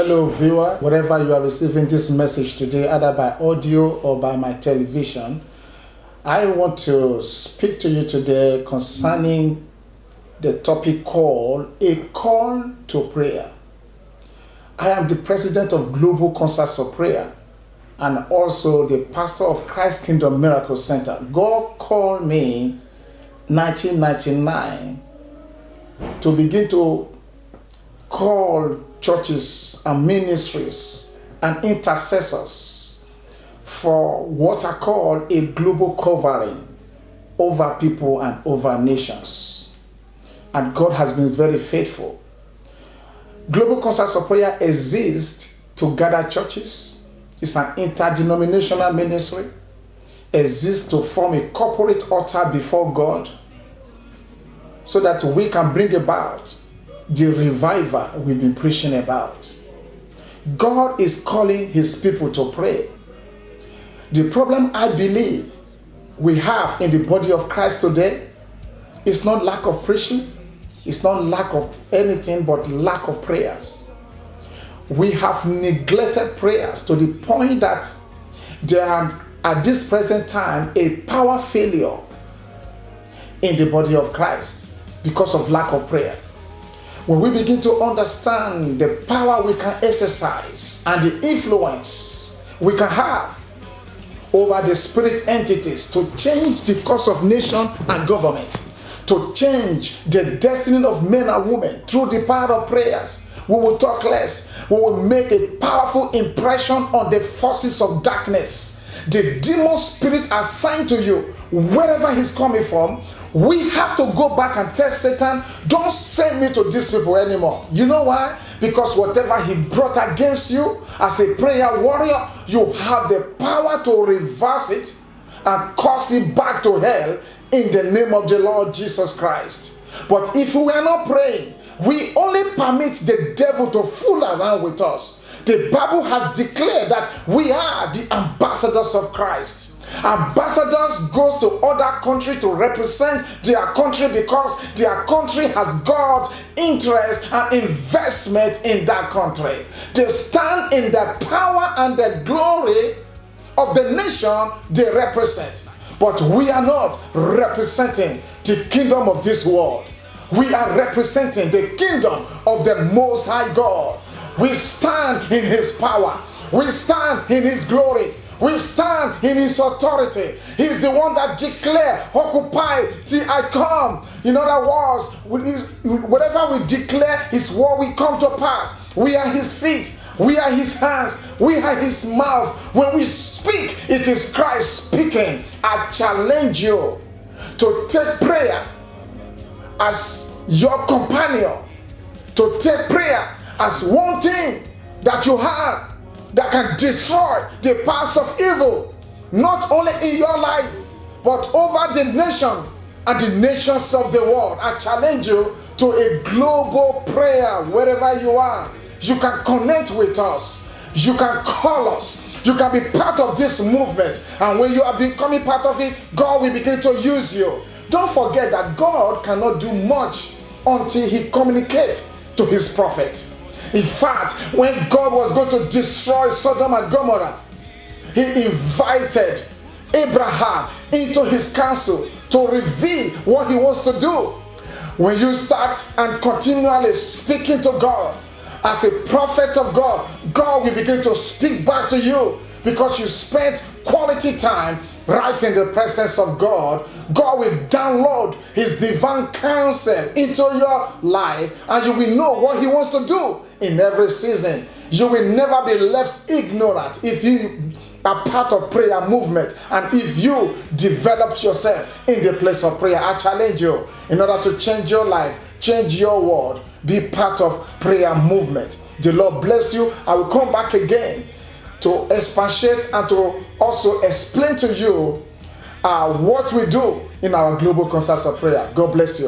Hello, viewer. Wherever you are receiving this message today, either by audio or by my television, I want to speak to you today concerning the topic called A Call to Prayer. I am the president of Global Concerts of Prayer and also the pastor of Christ Kingdom Miracle Center. God called me 1999 to begin to call churches and ministries and intercessors for what I call a global covering over people and over nations. And God has been very faithful. Global Concerts of Prayer exists to gather churches. It's an interdenominational ministry. Exists to form a corporate altar before God so that we can bring about the revival we've been preaching about. God is calling his people to pray. The problem I believe we have in the body of Christ today is not lack of preaching, it's not lack of anything but lack of prayers. We have neglected prayers to the point that there are at this present time a power failure in the body of Christ because of lack of prayer. When we begin to understand the power we can exercise and the influence we can have over the spirit entities to change the course of nation and government, to change the destiny of men and women through the power of prayers, we will talk less. We will make a powerful impression on the forces of darkness. The demon spirit assigned to you, wherever he's coming from, we have to go back and tell Satan, don't send me to these people anymore. You know why? Because whatever he brought against you as a prayer warrior, you have the power to reverse it and cause it back to hell in the name of the Lord Jesus Christ. But if we are not praying, we only permit the devil to fool around with us. The Bible has declared that we are the ambassadors of Christ. Ambassadors goes to other country to represent their country because their country has God's interest and investment in that country. They stand in the power and the glory of the nation they represent. But we are not representing the kingdom of this world. We are representing the kingdom of the Most High God. We stand in his power. We stand in his glory. We stand in his authority. He's the one that declared, occupy till I come. In other words, whatever we declare is what will come to pass. We are his feet. We are his hands. We are his mouth. When we speak, it is Christ speaking. I challenge you to take prayer as your companion, to take prayer as one thing that you have that can destroy the powers of evil, not only in your life, but over the nation and the nations of the world. I challenge you to a global prayer wherever you are. You can connect with us. You can call us. You can be part of this movement. And when you are becoming part of it, God will begin to use you. Don't forget that God cannot do much until he communicates to his prophet. In fact, when God was going to destroy Sodom and Gomorrah, he invited Abraham into his council to reveal what he wants to do. When you start and continually speaking to God as a prophet of God, God will begin to speak back to you because you spent quality time right in the presence of God. God will download his divine counsel into your life and you will know what he wants to do in every season. You will never be left ignorant if you are part of prayer movement and if you develop yourself in the place of prayer. I challenge you, in order to change your life, change your world, be part of prayer movement. The Lord bless you. I will come back again to expatiate and to also explain to you what we do in our Global Concerts of Prayer. God bless you.